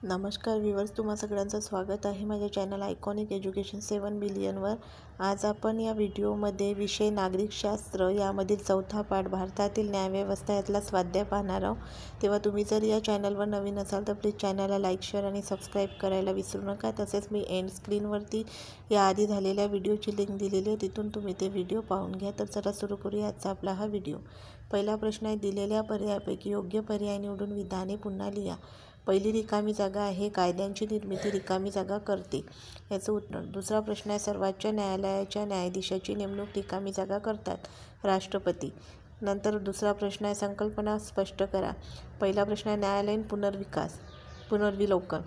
नमस्कार व्ह्यूअर्स, तुम्हा सगळ्यांचं स्वागत आहे माझ्या चॅनल आयकॉनिक एज्युकेशन 7 बिलियनवर। आज आपण या व्हिडिओमध्ये विषय नागरिकशास्त्र यामधील चौथा पाठ भारतातील न्यायव्यवस्था यातला स्वाध्याय पाहणार आहोत। तेव्हा तुम्ही जर या चॅनलवर नवीन असाल तर प्लीज चॅनलला लाईक, शेअर आणि सबस्क्राईब करायला विसरू नका। तसेच मी एंड स्क्रीनवरती याआधी झालेल्या व्हिडिओची लिंक दिलेली आहे, तिथून तुम्ही ते व्हिडिओ पाहून घ्या। तर चला सुरू करूया आजचा आपला हा व्हिडिओ। पहिला प्रश्न आहे, दिलेल्या पर्यायापैकी योग्य पर्याय निवडून विधाने पुन्हा लिहा। पहिली रिकामी जागा आहे, कायद्यांची निर्मिती रिकामी जागा करते, याचं उत्तर। दुसरा प्रश्न आहे, सर्वोच्च न्यायालयाच्या न्यायाधीशाची नेमणूक रिकामी जागा करतात, राष्ट्रपती। नंतर दुसरा प्रश्न आहे, संकल्पना स्पष्ट करा। पहिला प्रश्न आहे, न्यायालयीन पुनर्विलोकन।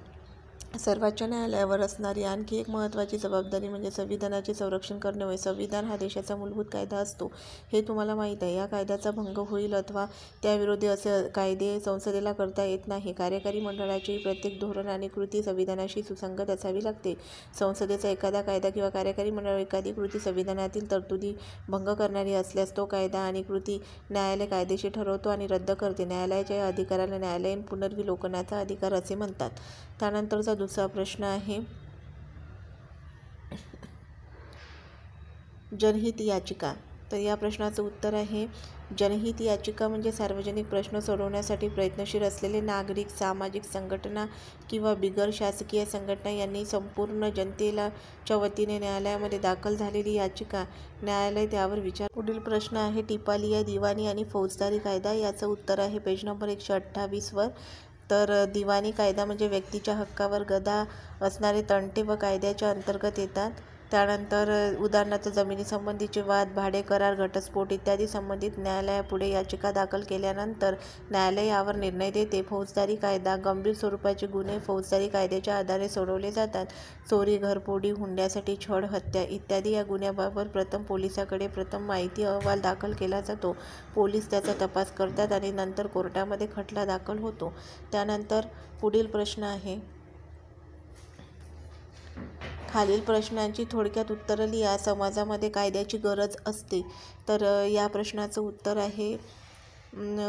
सर्वोच्च न्यायालयावर असणारी आणखी एक महत्त्वाची जबाबदारी म्हणजे संविधानाचे संरक्षण करणे होय। संविधान हा देशाचा मूलभूत कायदा असतो, हे तुम्हाला माहीत आहे। या कायद्याचा भंग होईल अथवा त्याविरोधी असे कायदे संसदेला करता येत नाही। कार्यकारी मंडळाची प्रत्येक धोरण आणि कृती संविधानाशी सुसंगत असावी लागते। संसदेचा एखादा कायदा किंवा कार्यकारी मंडळ एखादी कृती संविधानातील तरतुदी भंग करणारी असल्यास तो कायदा आणि कृती न्यायालय कायदेशीर ठरवतो आणि रद्द करते। न्यायालयाच्या या अधिकाराला न्यायालयीन पुनर्विलोकनाचा अधिकार असे म्हणतात। त्यानंतरचा दुसरा प्रश्न आहे, जनहित याचिका। तर या प्रश्नाचं उत्तर आहे, जनहित याचिका म्हणजे सार्वजनिक प्रश्न सोडवण्यासाठी प्रयत्नशील असलेले नागरिक, सामाजिक संघटना किंवा बिगर शासकीय संघटना यांनी संपूर्ण जनतेच्या वतीने न्यायालयामध्ये दाखल झालेली याचिका। न्यायालय त्यावर विचार। पुढील प्रश्न आहे, टिपालिया, दिवाणी आणि फौजदारी कायदा। याचं उत्तर आहे पेज नंबर 128 तर दिवाणी कायदा म्हणजे व्यक्तीच्या हक्कावर गदा असणारे तंटे व कायद्याच्या अंतर्गत येतात। त्यानंतर उदाहरणार्थ जमिनीसंबंधीचे वाद, भाडे करार, घटस्फोट इत्यादी संबंधित न्यायालयापुढे याचिका दाखल केल्यानंतर न्यायालय यावर निर्णय देते। फौजदारी कायदा, गंभीर स्वरूपाचे गुन्हे फौजदारी कायद्याच्या आधारे सोडवले जातात। चोरी, घरफोडी, हुंड्यासाठी छळ, हत्या इत्यादी या गुन्ह्याबाबत पोलिसाकडे प्रथम माहिती अहवाल दाखल केला जातो। पोलीस त्याचा तपास करतात आणि नंतर कोर्टामध्ये खटला दाखल होतो। त्यानंतर पुढील प्रश्न आहे, खालील प्रश्नांची थोडक्यात उत्तरं लिहा। समाजामध्ये कायद्याची गरज असते। तर या प्रश्नाचं उत्तर आहे,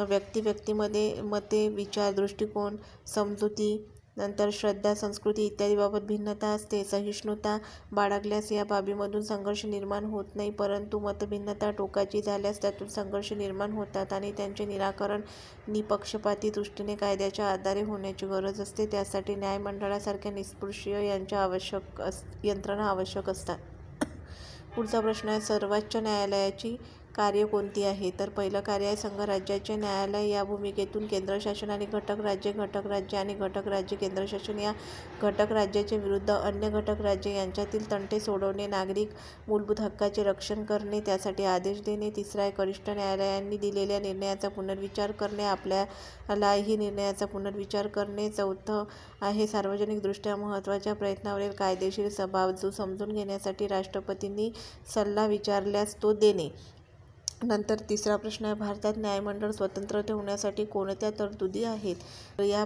व्यक्तीमध्ये मते, विचार, दृष्टिकोन, समजुती, नंतर श्रद्धा, संस्कृती इत्यादीबाबत भिन्नता असते। सहिष्णुता बाळगल्यास या बाबीमधून संघर्ष निर्माण होत नाही, परंतु मतभिन्नता टोकाची झाल्यास त्यातून संघर्ष निर्माण होतात आणि त्यांचे निराकरण निपक्षपाती दृष्टीने कायद्याच्या आधारे होण्याची गरज असते। त्यासाठी न्यायमंडळासारख्या निष्पक्ष यंत्रणा आवश्यक असतात। पुढचा प्रश्न आहे, सर्वोच्च न्यायालयाची कार्य कोणती आहे? तर पहिलं कार्य आहे, संघराज्याचे न्यायालय। या भूमिकेतून केंद्रशासन आणि घटक राज्य आणि घटक राज्य केंद्रशासन या घटक राज्याच्या विरुद्ध अन्य घटक राज्य यांच्यातील तंटे सोडवणे, नागरिक मूलभूत हक्काचे रक्षण करणे, त्यासाठी आदेश देणे। तिसरा आहे, कनिष्ठ न्यायालयांनी दिलेल्या निर्णयाचा पुनर्विचार करणे, आपल्यालाही निर्णयाचा पुनर्विचार करणे। चौथं आहे, सार्वजनिकदृष्ट्या महत्त्वाच्या प्रयत्नावरील कायदेशीर बाजू समजून घेण्यासाठी राष्ट्रपतींनी सल्ला विचारल्यास तो देणे। नंतर तिसरा प्रश्न आहे, भारतात न्यायमंडळ स्वतंत्र ठेवण्यासाठी कोणत्या तरतुदी आहेत? तर या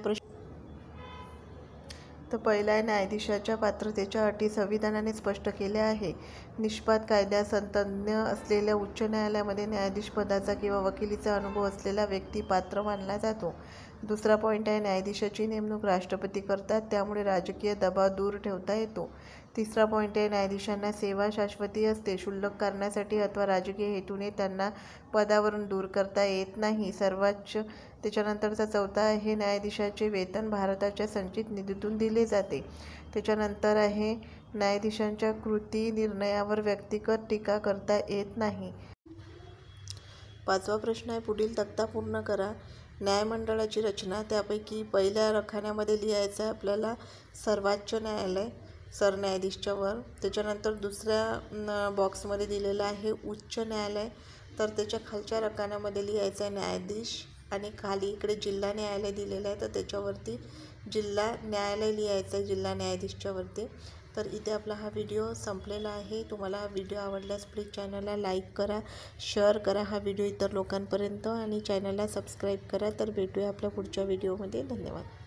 तर पहिला आहे, न्यायाधीशाच्या पात्रतेच्या अटी संविधानाने स्पष्ट केल्या आहे। निष्पाद कायद्यातज्ञ असलेल्या उच्च न्यायालयामध्ये न्यायाधीश पदाचा किंवा वकिलीचा अनुभव असलेला व्यक्ती पात्र मानला जातो। दुसरा पॉईंट आहे, न्यायाधीशाची नेमणूक राष्ट्रपती करतात, त्यामुळे राजकीय दबाव दूर ठेवता येतो। तिसरा पॉईंट आहे, न्यायाधीशांना सेवा शाश्वती असते, क्षुल्लक कारणासाठी अथवा राजकीय हेतूने त्यांना पदावरून दूर करता येत नाही। त्याच्यानंतरचा चौथा आहे, न्यायाधीशाचे वेतन भारताच्या संचित निधीतून दिले जाते। त्याच्यानंतर आहे, न्यायाधीशांच्या कृती निर्णयावर व्यक्तिगत टीका करता येत नाही। पाचवा प्रश्न आहे, पुढील तक्ता पूर्ण करा। न्यायमंडळाची रचना, त्यापैकी पहिल्या रखान्यामध्ये लिहायचं आहे आपल्याला सर्वोच्च न्यायालय, सरन्यायाधीशच्या वर। त्याच्यानंतर दुसऱ्या बॉक्समध्ये दिलेलं आहे उच्च न्यायालय, तर त्याच्या खालच्या रकान्यामध्ये लिहायचं आहे न्यायाधीश आणि खाली इकडे जिल्हा न्यायालय दिलेलं आहे, तर त्याच्यावरती जिल्हा न्यायालय लिहायचं आहे जिल्हा न्यायाधीशच्या वरती। तर इथे आपला हा व्हिडिओ संपलेला आहे। तुम्हाला हा व्हिडिओ आवडल्यास प्लीज चॅनलला लाईक करा, शेअर करा हा व्हिडिओ इतर लोकांपर्यंत आणि चॅनलला सबस्क्राईब करा। तर भेटूया आपल्या पुढच्या व्हिडिओमध्ये। धन्यवाद।